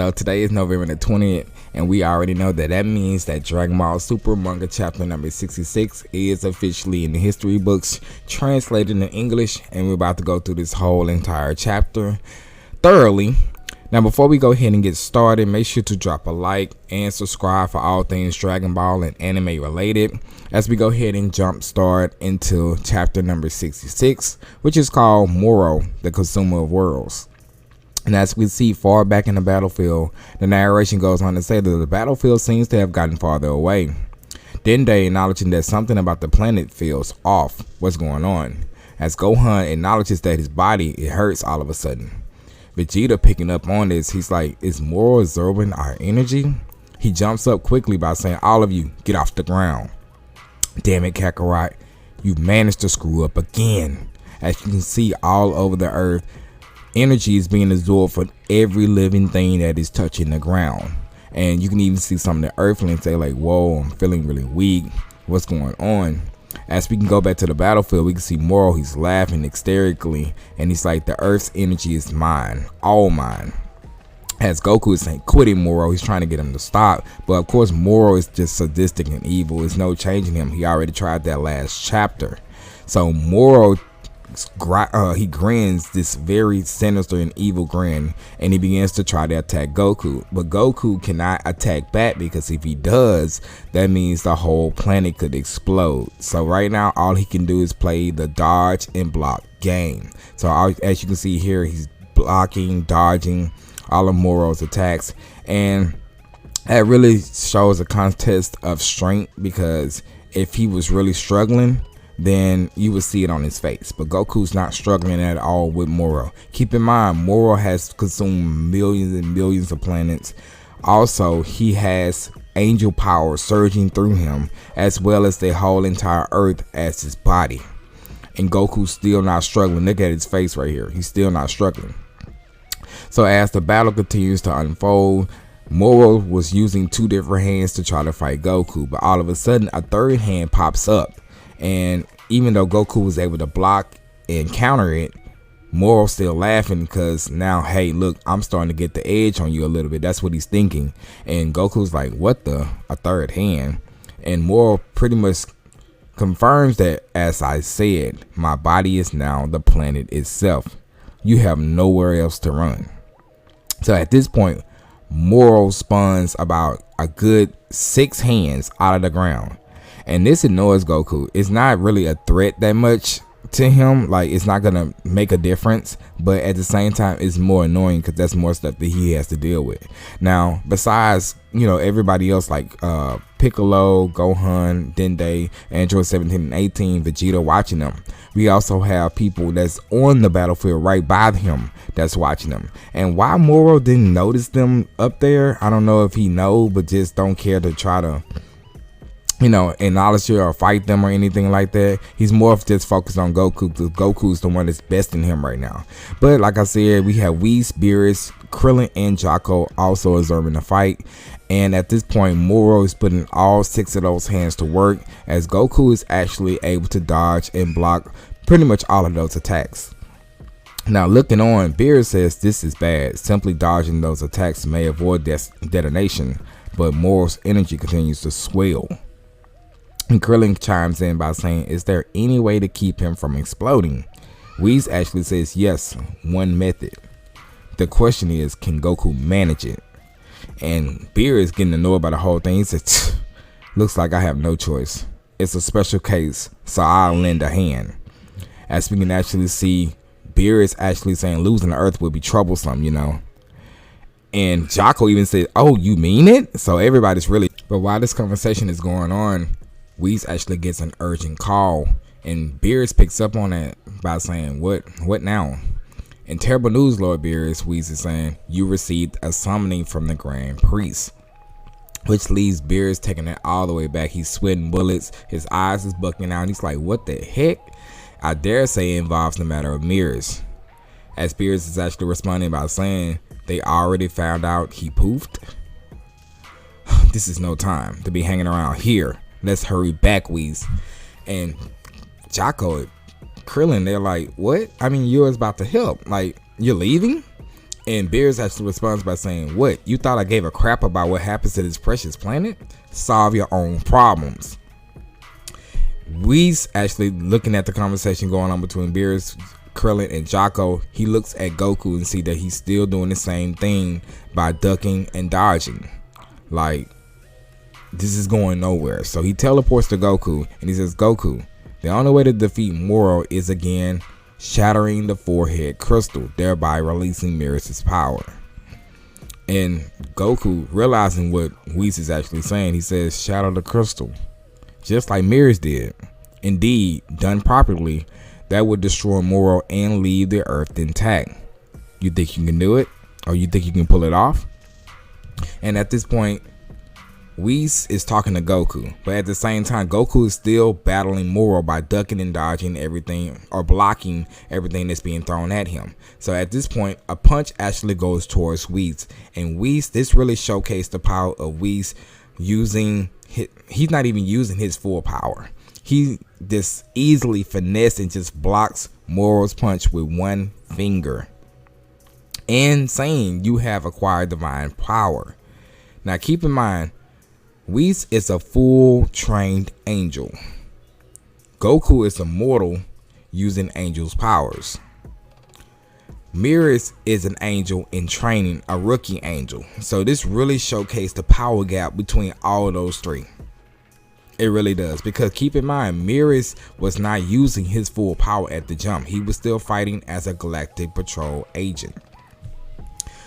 So today is November the 20th, and we already know that means that Dragon Ball Super Manga Chapter number 66 is officially in the history books, translated in English, and we're about to go through this whole entire chapter thoroughly. Now, before we go ahead and get started, make sure to drop a like and subscribe for all things Dragon Ball and anime related, as we go ahead and jump start into chapter number 66, which is called MORO, the Consumer of Worlds. And as we see far back in the battlefield, the narration goes on to say that the battlefield seems to have gotten farther away. Dende acknowledging that something about the planet feels off. What's going on? As Gohan acknowledges that his body, it hurts all of a sudden. Vegeta picking up on this, he's like, is MORO absorbing our energy? He jumps up quickly by saying, all of you, get off the ground. Damn it, Kakarot, you've managed to screw up again. As you can see all over the earth, energy is being absorbed from every living thing that is touching the ground. And you can even see some of the earthlings say like, whoa, I'm feeling really weak. What's going on? As we can go back to the battlefield, we can see MORO, he's laughing hysterically. And he's like, the earth's energy is mine, all mine. As Goku is saying, quitting MORO, he's trying to get him to stop. But of course, MORO is just sadistic and evil. There's no changing him. He already tried that last chapter. So MORO, he grins this very sinister and evil grin, and he begins to try to attack Goku, but Goku cannot attack back, because if he does, that means the whole planet could explode. So right now all he can do is play the dodge and block game. So as you can see here, he's blocking, dodging all of MORO's attacks, and that really shows a contest of strength, because if he was really struggling, then you would see it on his face. But Goku's not struggling at all with MORO. Keep in mind, MORO has consumed millions and millions of planets. Also, he has angel power surging through him, as well as the whole entire earth as his body. And Goku's still not struggling. Look at his face right here. He's still not struggling. So as the battle continues to unfold, MORO was using two different hands to try to fight Goku, but all of a sudden a third hand pops up. And even though Goku was able to block and counter it, MORO's still laughing, because now, hey, look, I'm starting to get the edge on you a little bit. That's what he's thinking. And Goku's like, what the? A third hand? And MORO pretty much confirms that, as I said, my body is now the planet itself. You have nowhere else to run. So at this point, MORO spawns about a good 6 hands out of the ground. And this annoys Goku. It's not really a threat that much to him. Like, it's not gonna make a difference, but at the same time it's more annoying, because that's more stuff that he has to deal with. Now, besides, you know, everybody else like Piccolo, Gohan, Dende, Android 17 and 18, Vegeta watching them, we also have people that's on the battlefield right by him that's watching them. And why MORO didn't notice them up there, I don't know if he know, but just don't care to try to, you know, acknowledge it or fight them or anything like that. He's more of just focused on Goku, because Goku's the one that's besting him right now. But like I said, we have Whis, Beerus, Krillin, and Jaco also observing the fight. And at this point, MORO is putting all 6 of those hands to work, as Goku is actually able to dodge and block pretty much all of those attacks. Now, looking on, Beerus says this is bad. Simply dodging those attacks may avoid detonation, but MORO's energy continues to swell. And Krillin chimes in by saying, is there any way to keep him from exploding? Whis actually says, yes, one method. The question is, can Goku manage it? And Beerus is getting annoyed by the whole thing. He says, looks like I have no choice. It's a special case, so I'll lend a hand. As we can actually see, Beerus actually saying losing the earth will be troublesome, you know. And Jaco even said, oh, you mean it? So everybody's really, but while this conversation is going on, Whis actually gets an urgent call, and Beerus picks up on it by saying, what now? And terrible news, Lord Beerus, Whis is saying, you received a summoning from the Grand Priest, which leaves Beerus taking it all the way back. He's sweating bullets, his eyes is bucking out, and he's like, what the heck? I dare say it involves the matter of mirrors. As Beerus is actually responding by saying, they already found out he poofed. This is no time to be hanging around here. Let's hurry back, Whis. And Jaco, Krillin, they're like, what? I mean, you're about to help. Like, you're leaving? And Beerus actually responds by saying, "What? You thought I gave a crap about what happens to this precious planet? Solve your own problems." Whis actually looking at the conversation going on between Beerus, Krillin, and Jocko. He looks at Goku and see that he's still doing the same thing by ducking and dodging. Like, this is going nowhere. So he teleports to Goku and he says, "Goku, the only way to defeat MORO is again shattering the forehead crystal, thereby releasing Beerus' power." And Goku, realizing what Whis is actually saying, he says, "Shatter the crystal," just like Beerus did. Indeed, done properly, that would destroy MORO and leave the Earth intact. You think you can do it? Or you think you can pull it off? And at this point, Whis is talking to Goku, but at the same time, Goku is still battling MORO by ducking and dodging everything, or blocking everything that's being thrown at him. So at this point, a punch actually goes towards Whis, and this really showcased the power of Whis using he's not even using his full power. He just easily finesse and just blocks MORO's punch with one finger, and saying, "You have acquired divine power." Now keep in mind, Whis is a full trained angel. Goku is a mortal using angel's powers. Beerus is an angel in training, a rookie angel. So this really showcased the power gap between all of those three. It really does, because keep in mind, Beerus was not using his full power at the jump. He was still fighting as a Galactic Patrol agent.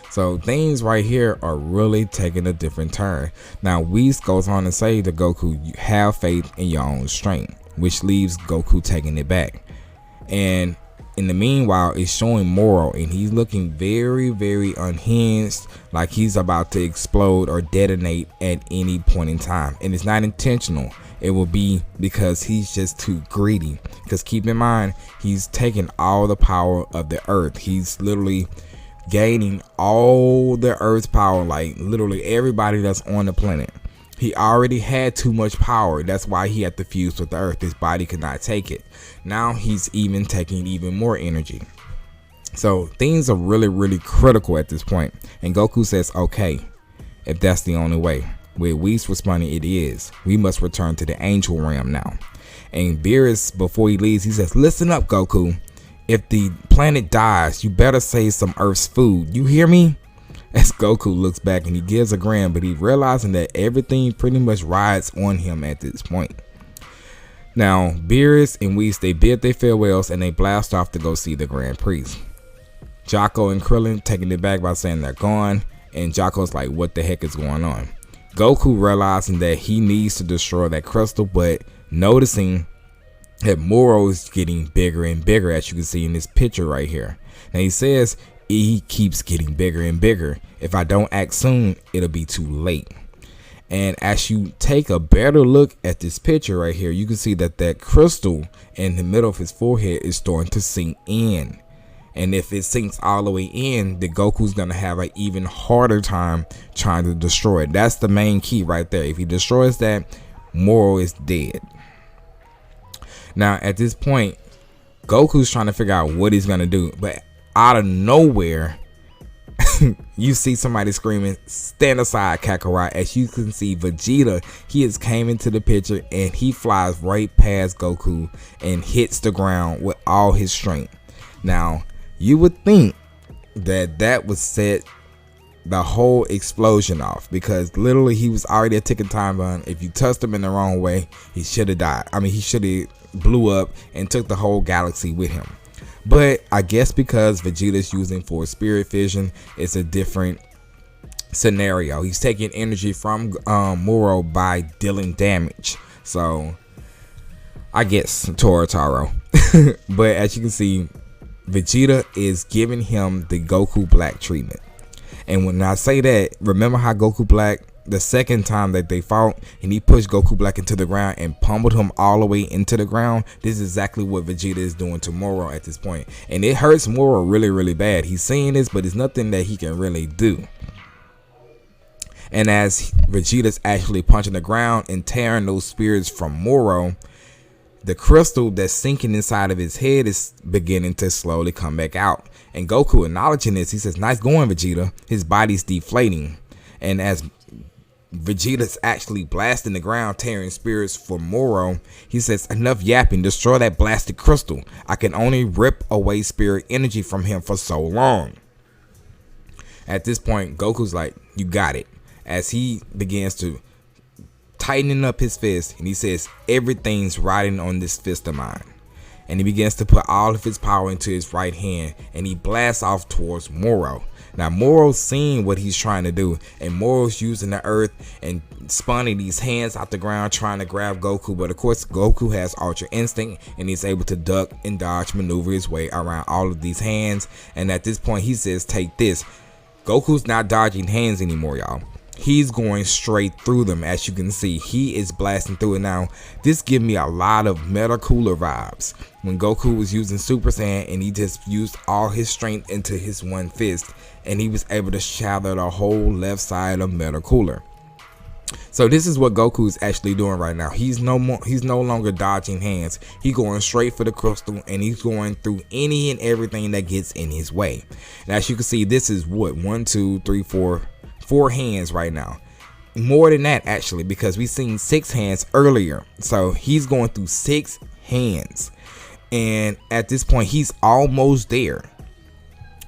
So things right here are really taking a different turn. Now Whis goes on to say to Goku, "You have faith in your own strength," which leaves Goku taking it back. And in the meanwhile, it's showing MORO, and he's looking very, very unhinged, like he's about to explode or detonate at any point in time. And it's not intentional. It will be because he's just too greedy. Because keep in mind, he's taking all the power of the Earth. He's literally gaining all the Earth's power, like literally everybody that's on the planet. He already had too much power. That's why he had to fuse with the Earth. His body could not take it. Now he's even taking even more energy. So things are really, really critical at this point. And Goku says, "Okay, if that's the only way." With Whis responding, "It is. We must return to the angel realm now." And Beerus, before he leaves, he says, "Listen up, Goku. If the planet dies, you better save some Earth's food. You hear me?" As Goku looks back and he gives a grin, but he's realizing that everything pretty much rides on him at this point. Now, Beerus and Whis, they bid their farewells and they blast off to go see the Grand Priest. Jocko and Krillin taking it back by saying they're gone, and Jocko's like, "What the heck is going on?" Goku realizing that he needs to destroy that crystal, but noticing that MORO is getting bigger and bigger, as you can see in this picture right here. Now he says he keeps getting bigger and bigger. If I don't act soon, it'll be too late. And as you take a better look at this picture right here, you can see that that crystal in the middle of his forehead is starting to sink in. And if it sinks all the way in, then Goku's going to have an even harder time trying to destroy it. That's the main key right there. If he destroys that, MORO is dead. Now, at this point, Goku's trying to figure out what he's going to do. But out of nowhere, you see somebody screaming, "Stand aside, Kakarot." As you can see, Vegeta, he has came into the picture and he flies right past Goku and hits the ground with all his strength. Now, you would think that that would set the whole explosion off, because literally he was already a ticking time bomb. If you touched him in the wrong way, he should have died. I mean, he should have blew up and took the whole galaxy with him. But I guess because Vegeta's using Force Spirit Vision, it's a different scenario. He's taking energy from MORO by dealing damage. So I guess Taro. But as you can see, Vegeta is giving him the Goku Black treatment. And when I say that, remember how Goku Black, the second time that they fought and he pushed Goku Black into the ground and pummeled him all the way into the ground? This is exactly what Vegeta is doing to MORO at this point. And it hurts MORO really, really bad. He's saying this, but it's nothing that he can really do. And as Vegeta's actually punching the ground and tearing those spirits from MORO, the crystal that's sinking inside of his head is beginning to slowly come back out. And Goku, acknowledging this, he says, "Nice going, Vegeta." His body's deflating. And as Vegeta's actually blasting the ground, tearing spirits for Moro, he says, "Enough yapping, destroy that blasted crystal. I can only rip away spirit energy from him for so long." At this point, Goku's like, "You got it." As he begins to tightening up his fist, and he says, "Everything's riding on this fist of mine." And he begins to put all of his power into his right hand, and he blasts off towards Moro. Now Moro's seeing what he's trying to do, and Moro's using the earth and spawning these hands out the ground trying to grab Goku. But of course Goku has Ultra Instinct, and he's able to duck and dodge, maneuver his way around all of these hands. And at this point he says, "Take this." Goku's not dodging hands anymore, y'all. He's going straight through them. As you can see, he is blasting through it. Now this gives me a lot of Metal Cooler vibes when Goku was using Super Saiyan and he just used all his strength into his one fist, and he was able to shatter the whole left side of Metal Cooler. So this is what Goku is actually doing right now. He's no longer dodging hands. He's going straight for the crystal, and he's going through any and everything that gets in his way. And as you can see, this is what, 1, 2, 3, 4 hands right now. More than that actually, because we seen 6 hands earlier. So he's going through 6 hands, and at this point he's almost there.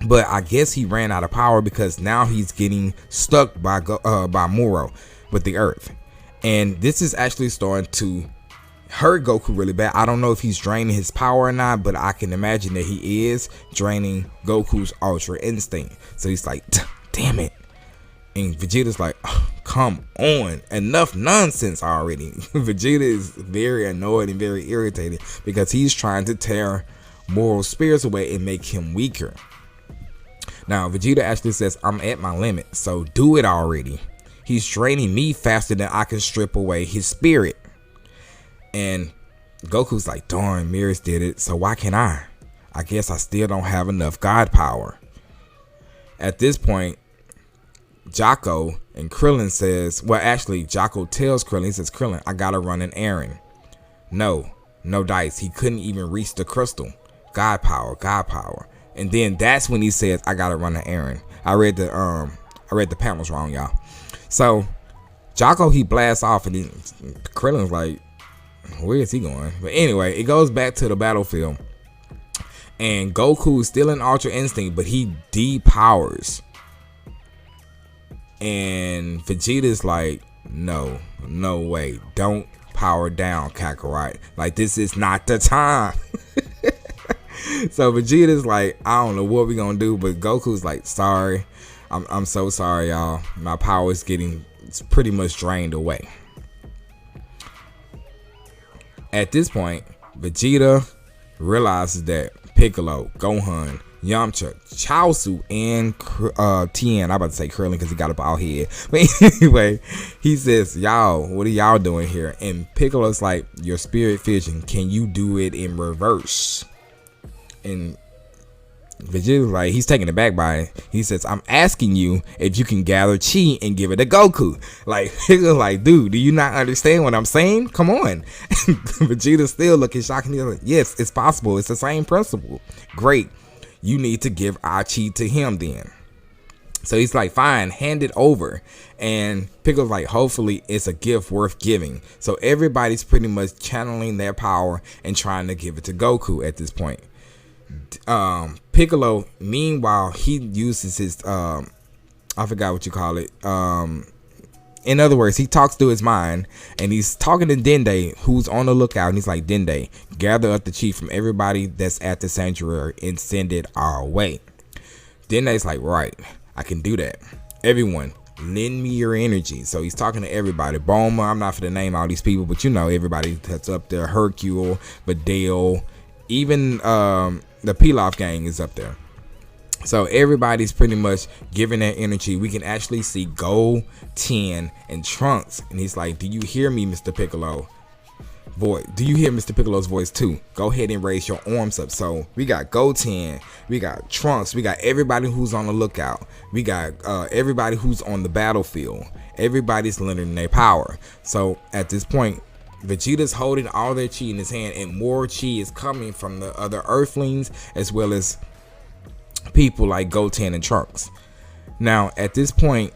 But I guess he ran out of power because now he's getting stuck by Moro with the earth, and this is actually starting to hurt Goku really bad. I don't know if he's draining his power or not, but I can imagine that he is draining Goku's Ultra Instinct. So he's like, "Damn it." And Vegeta's like, "Oh, come on, enough nonsense already." Vegeta is very annoyed and very irritated because he's trying to tear Moro's spirits away and make him weaker. Now Vegeta actually says, "I'm at my limit, so do it already. He's draining me faster than I can strip away his spirit." And Goku's like, "Darn, Mirrors did it, so why can't I? I guess I still don't have enough God power." At this point, Jocko and Krillin says, well, actually Jocko tells Krillin, he says, "Krillin, I gotta run an errand." No dice. He couldn't even reach the crystal. God power. And then that's when he says, "I gotta run an errand." I read the panels wrong, y'all. So Jocko, he blasts off, and then Krillin's like, where is he going? But anyway, it goes back to the battlefield, and Goku is still in Ultra Instinct, but he depowers. And Vegeta's like, no way, don't power down, Kakarot. Like, this is not the time. So Vegeta's like, I don't know what we're gonna do, but Goku's like, "Sorry, I'm so sorry, y'all. My power is it's pretty much drained away." At this point, Vegeta realizes that Piccolo, Gohan, Yamcha, Chaozu, and Tien, I'm about to say Krillin because he got a bald head. But anyway, he says, "Y'all, what are y'all doing here?" And Piccolo's like, "Your spirit vision, can you do it in reverse?" And Vegeta's like, he's taken aback by it. He says, "I'm asking you if you can gather chi and give it to Goku." Like, Piccolo's like, "Dude, do you not understand what I'm saying? Come on." Vegeta's still looking shocked, and he's like, "Yes, it's possible. It's the same principle." "Great. You need to give our chi to him then." So he's like, "Fine, hand it over." And Piccolo's like, "Hopefully it's a gift worth giving." So everybody's pretty much channeling their power and trying to give it to Goku at this point. Piccolo, meanwhile, he uses his I forgot what you call it. In other words, he talks through his mind, and he's talking to Dende, who's on the lookout, and he's like, "Dende, gather up the chi from everybody that's at the sanctuary and send it our way." Dende's like, "Right, I can do that. Everyone, lend me your energy." So he's talking to everybody. Bulma, I'm not for to name all these people, but you know everybody that's up there. Hercule, Videl, even the Pilaf gang is up there. So everybody's pretty much giving their energy. We can actually see Go, Tien, and Trunks. And he's like, "Do you hear me, Mr. Piccolo? Do you hear Mr. Piccolo's voice too? Go ahead and raise your arms up." So we got Goten, we got Trunks, we got everybody who's on the lookout, we got everybody who's on the battlefield. Everybody's lending their power. So at this point, Vegeta's holding all their chi in his hand, and more chi is coming from the other Earthlings as well as people like Goten and Trunks. Now, at this point,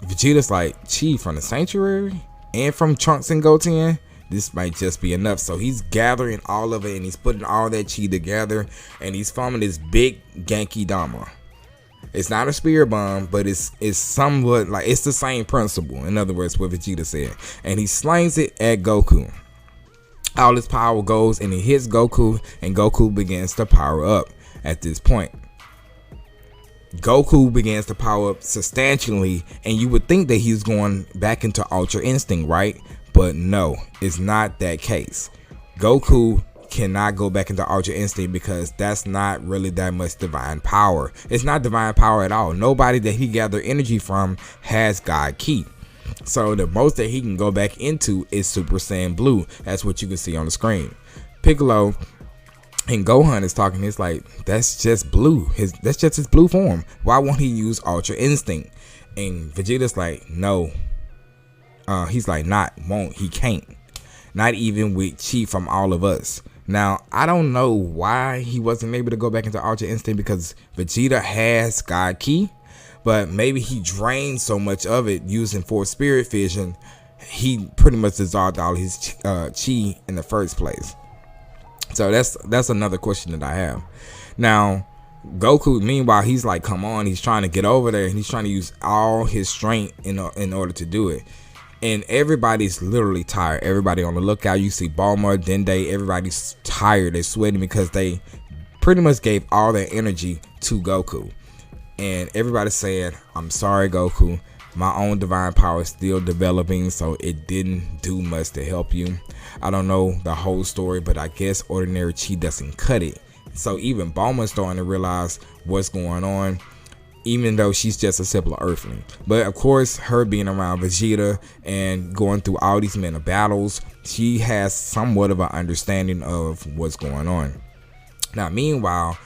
Vegeta's like, chi from the sanctuary and from Trunks and Goten, this might just be enough. So he's gathering all of it and he's putting all that chi together, and he's forming this big Genki Dama. It's not a spear bomb, but it's somewhat like, it's the same principle. In other words, what Vegeta said. And he slings it at Goku. All his power goes and it hits Goku, and Goku begins to power up. At this point, Goku begins to power up substantially, and you would think that he's going back into Ultra Instinct, right? But no, it's not that case. Goku cannot go back into Ultra Instinct because that's not really that much divine power. It's not divine power at all. Nobody that he gathered energy from has God Ki. So the most that he can go back into is Super Saiyan Blue. That's what you can see on the screen. Piccolo and Gohan is talking. It's like, that's just blue. That's just his blue form. Why won't he use Ultra Instinct? And Vegeta's like, no. He's like, he can't. Not even with chi from all of us. Now, I don't know why he wasn't able to go back into Ultra Instinct, because Vegeta has God Ki, but maybe he drained so much of it using Force Spirit Fission, he pretty much dissolved all his chi in the first place. So that's another question that I have. Now, Goku, meanwhile, he's like, come on, he's trying to get over there, and he's trying to use all his strength in order to do it. And everybody's literally tired. Everybody on the lookout. You see Bulma, Dende, everybody's tired. They're sweating because they pretty much gave all their energy to Goku. And everybody's saying, I'm sorry, Goku. My own divine power is still developing, so it didn't do much to help you. I don't know the whole story, but I guess ordinary chi doesn't cut it. So even Bulma's starting to realize what's going on, even though she's just a simple Earthling. But of course, her being around Vegeta and going through all these many battles, she has somewhat of an understanding of what's going on. Now, meanwhile,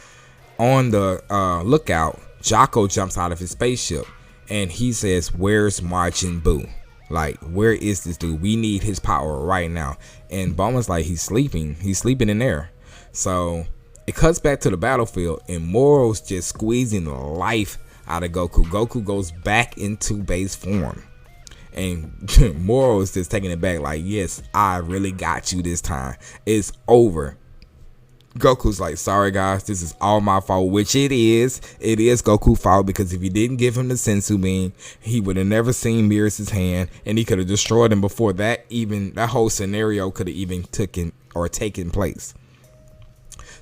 on the lookout, Jocko jumps out of his spaceship and he says, where's Majin Buu? Like, where is this dude? We need his power right now. And Bulma's like, he's sleeping in there. So it cuts back to the battlefield, and Moro's just squeezing the life out of Goku. Goku goes back into base form, and Moro is just taking it back like, yes, I really got you this time. It's over. Goku's like, sorry guys, this is all my fault, which it is. It is Goku's fault, because if you didn't give him the Sensu Bean, he would have never seen Beerus' hand, and he could have destroyed him before that whole scenario could have even taken place.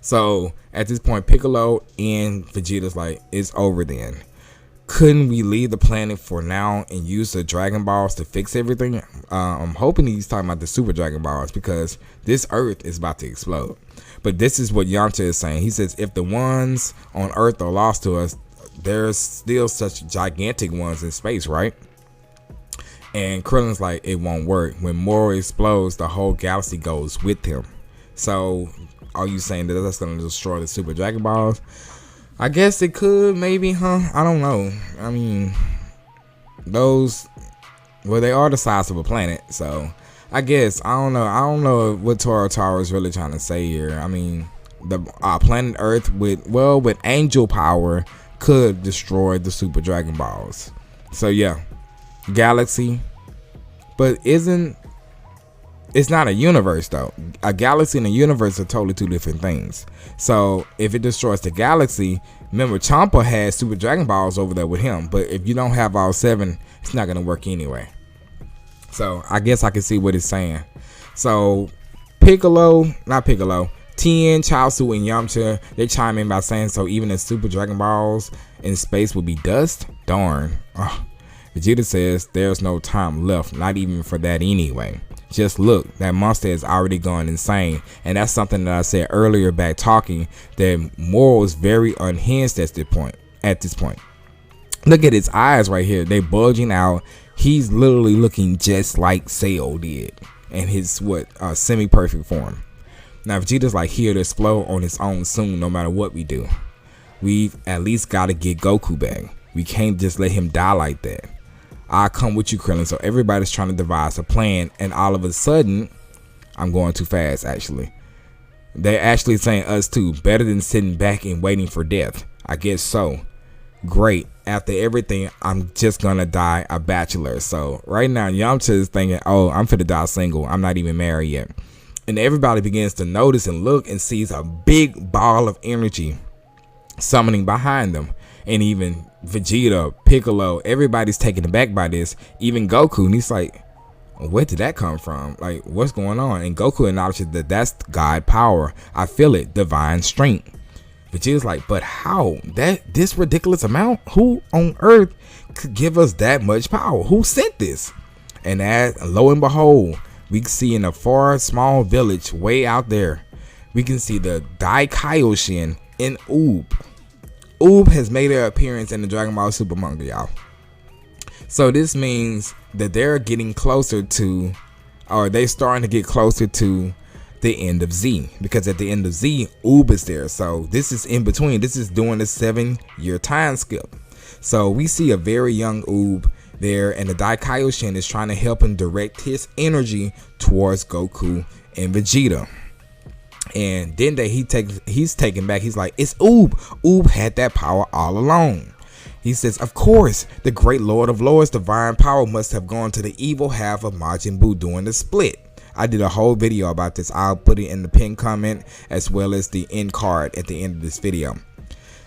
So at this point, Piccolo and Vegeta's like, it's over then. Couldn't we leave the planet for now and use the Dragon Balls to fix everything? I'm hoping he's talking about the Super Dragon Balls, because this Earth is about to explode. But this is what Yamcha is saying. He says, if the ones on Earth are lost to us, there's still such gigantic ones in space, right? And Krillin's like, it won't work. When Moro explodes, the whole galaxy goes with him. So are you saying that that's going to destroy the Super Dragon Balls? I guess it could, maybe, huh? I don't know. I mean, they are the size of a planet, so I guess, I don't know what Toro Tower is really trying to say here. I mean, the planet Earth with angel power could destroy the Super Dragon Balls. So yeah, galaxy, but it's not a universe though. A galaxy and a universe are totally two different things. So if it destroys the galaxy, remember Champa has Super Dragon Balls over there with him. But if you don't have all 7, it's not going to work anyway. So I guess I can see what it's saying. So Tien, Chaozu, and Yamcha, they chime in by saying, so even the Super Dragon Balls in space will be dust? Darn. Vegeta says there's no time left, not even for that anyway. Just look, that monster has already gone insane. And that's something that I said earlier back talking, that Moro is very unhinged at this point. Look at his eyes right here. They bulging out. He's literally looking just like Cell did in his semi-perfect form. Now Vegeta's like, he'll explode on his own soon, no matter what we do. We've at least got to get Goku back. We can't just let him die like that. I'll come with you, Krillin. So everybody's trying to devise a plan, and all of a sudden, I'm going too fast, actually. They're actually saying us too. Better than sitting back and waiting for death. I guess so. Great. After everything, I'm just gonna die a bachelor. So right now, Yamcha is thinking, oh, I'm finna die single. I'm not even married yet. And everybody begins to notice and look and sees a big ball of energy summoning behind them. And even Vegeta, Piccolo, everybody's taken aback by this. Even Goku, and he's like, where did that come from? Like, what's going on? And Goku acknowledges that that's God power. I feel it, divine strength. Vegeta's like, but how? This ridiculous amount? Who on earth could give us that much power? Who sent this? And lo and behold, we can see in a far small village way out there, we can see the Daikaioshin in UUB. UUB has made their appearance in the Dragon Ball Super manga, y'all. So this means that they're getting closer to, or they're starting to get closer to the end of Z, because at the end of Z, UUB is there. So this is in between. This is doing a 7-year time skip. So we see a very young UUB there, and the Daikaioshin is trying to help him direct his energy towards Goku and Vegeta. And then he's taken back. He's like, it's UUB. UUB had that power all along. He says, of course, the great Lord of Lords' divine power must have gone to the evil half of Majin Buu during the split. I did a whole video about this. I'll put it in the pinned comment as well as the end card at the end of this video.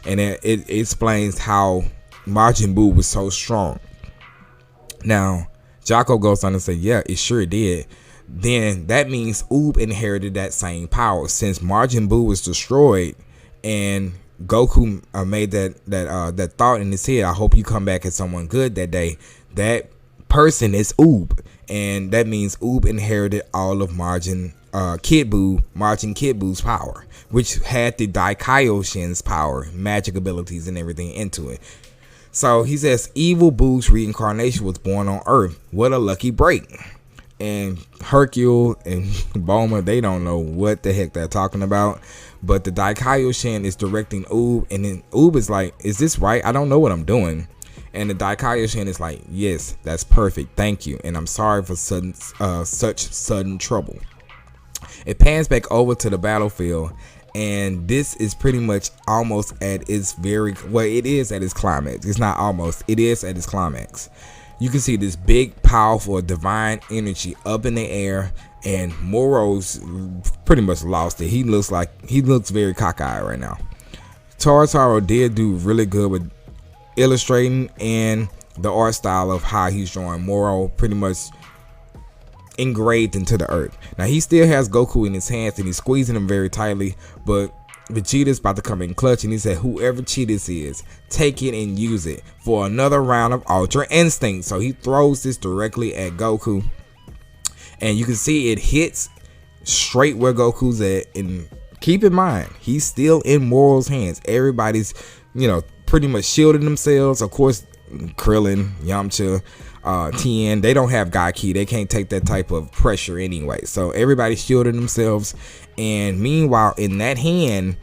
And it explains how Majin Buu was so strong. Now, Jocko goes on to say, yeah, it sure did. Then that means UUB inherited that same power, since Majin Buu was destroyed and Goku made that thought in his head. I hope you come back as someone good that day. That person is UUB, and that means UUB inherited all of Majin Kid Buu's power, which had the Daikaioshin's power, magic abilities, and everything into it. So he says, evil Buu's reincarnation was born on Earth. What a lucky break. And Hercule and Bulma, they don't know what the heck they're talking about. But the Daikaioshin is directing UUB, and then UUB is like, is this right? I don't know what I'm doing. And the Daikaioshin is like, yes, that's perfect. Thank you. And I'm sorry for such sudden trouble. It pans back over to the battlefield, and this is pretty much almost at its it is at its climax. It's not almost, it is at its climax. You can see this big, powerful, divine energy up in the air, and Moro's pretty much lost it. He looks very cockeyed right now. Taro did do really good with illustrating and the art style of how he's drawing Moro pretty much engraved into the earth. Now he still has Goku in his hands and he's squeezing him very tightly, but Vegeta's about to come in clutch, and he said, whoever Cheetahs is, take it and use it for another round of Ultra Instinct. So he throws this directly at Goku, and you can see it hits straight where Goku's at. And keep in mind, he's still in Moro's hands. Everybody's, pretty much shielding themselves. Of course, Krillin, Yamcha, Tien, they don't have Gaki. They can't take that type of pressure anyway. So everybody's shielding themselves. And meanwhile, in that hand,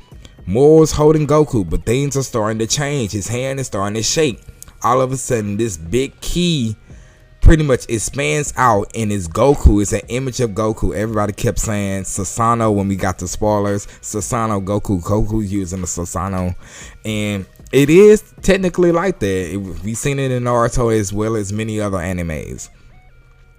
Moro's holding Goku, but things are starting to change. His hand is starting to shake. All of a sudden, this big key pretty much expands out, and it's Goku. It's an image of Goku. Everybody kept saying Sasano when we got the spoilers. Sasano, Goku's using the Sasano. And it is technically like that. We've seen it in Naruto as well as many other animes.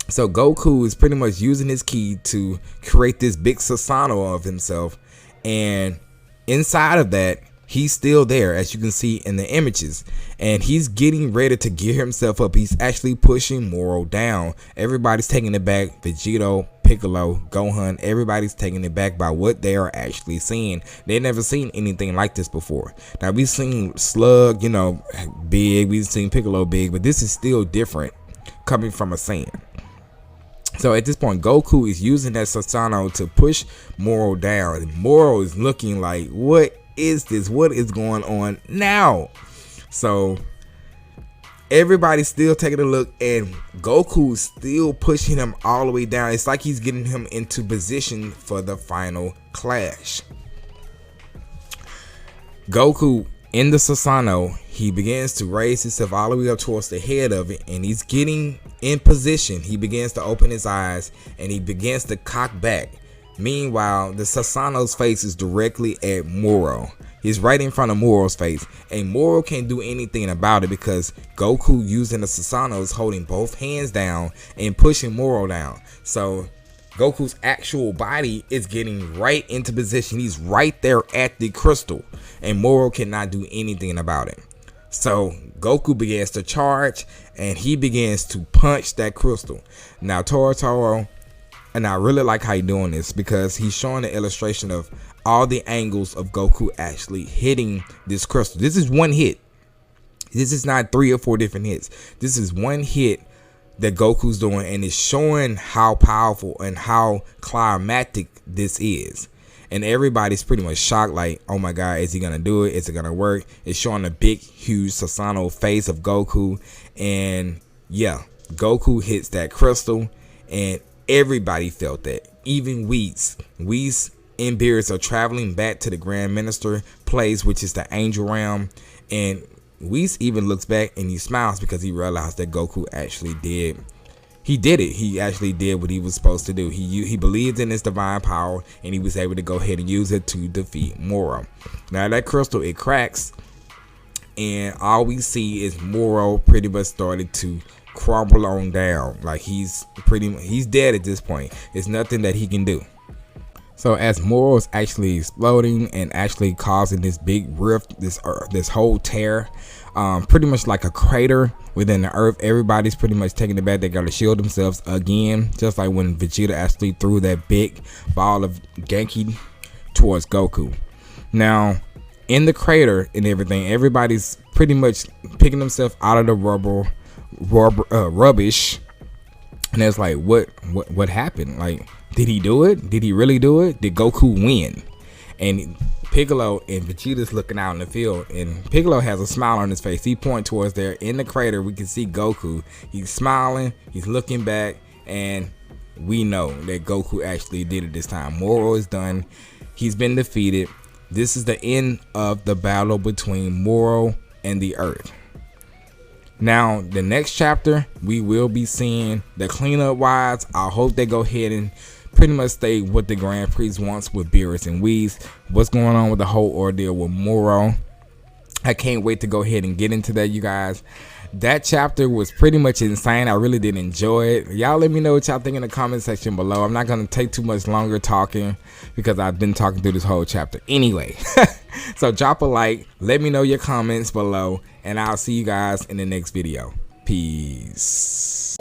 So Goku is pretty much using his ki to create this big Sasano of himself, and inside of that, he's still there, as you can see in the images, and he's getting ready to gear himself up. He's actually pushing Moro down. Everybody's taking it back. Vegeta, Piccolo, Gohan, everybody's taking it back by what they are actually seeing. They've never seen anything like this before. Now, we've seen Slug, big. We've seen Piccolo big, but this is still different coming from a Saiyan. So at this point, Goku is using that Sasano to push Moro down. And Moro is looking like, what is this? What is going on now? So everybody's still taking a look, and Goku's still pushing him all the way down. It's like he's getting him into position for the final clash. Goku In the Susanoo, he begins to raise himself all the way up towards the head of it, and he's getting in position. He begins to open his eyes, and he begins to cock back. Meanwhile, the Susanoo's face is directly at MORO. He's right in front of MORO's face, and MORO can't do anything about it because Goku, using the Susanoo, is holding both hands down and pushing MORO down. So Goku's actual body is getting right into position. He's right there at the crystal, and MORO cannot do anything about it. So Goku begins to charge, and he begins to punch that crystal. Now Toro, and I really like how he's doing this because he's showing the illustration of all the angles of Goku actually hitting this crystal. This is one hit. This is not 3 or 4 different hits. This is one hit that Goku's doing, and it's showing how powerful and how climactic this is. And everybody's pretty much shocked, like, oh my god, is he gonna do it? Is it gonna work? It's showing a big huge Susanoo face of Goku, and yeah, Goku hits that crystal, and everybody felt that. Even Whis and Beerus are traveling back to the Grand Minister Playz, which is the Angel Realm, and Whis even looks back and he smiles because he realized that Goku actually did. He did it. He actually did what he was supposed to do. He believed in his divine power, and he was able to go ahead and use it to defeat MORO. Now that crystal, it cracks, and all we see is MORO pretty much started to crumble on down. Like he's dead at this point. There's nothing that he can do. So as MORO is actually exploding and actually causing this big rift, this whole tear, pretty much like a crater within the earth, everybody's pretty much taking it back. They gotta shield themselves again, just like when Vegeta actually threw that big ball of Genki towards Goku. Now in the crater and everything, everybody's pretty much picking themselves out of the rubbish, and it's like, what happened? Like, did he do it? Did he really do it? Did Goku win? And Piccolo and Vegeta's looking out in the field, and Piccolo has a smile on his face. He points towards there in the crater. We can see Goku. He's smiling. He's looking back, and we know that Goku actually did it this time. MORO is done. He's been defeated. This is the end of the battle between MORO and the Earth. Now, the next chapter, we will be seeing the cleanup wise. I hope they go ahead and pretty much stay what the Grand Priest wants with Beerus and Whis. What's going on with the whole ordeal with MORO? I can't wait to go ahead and get into that, you guys. That chapter was pretty much insane. I really did enjoy it. Y'all let me know what y'all think in the comment section below. I'm not going to take too much longer talking because I've been talking through this whole chapter anyway. So drop a like, let me know your comments below, and I'll see you guys in the next video. Peace.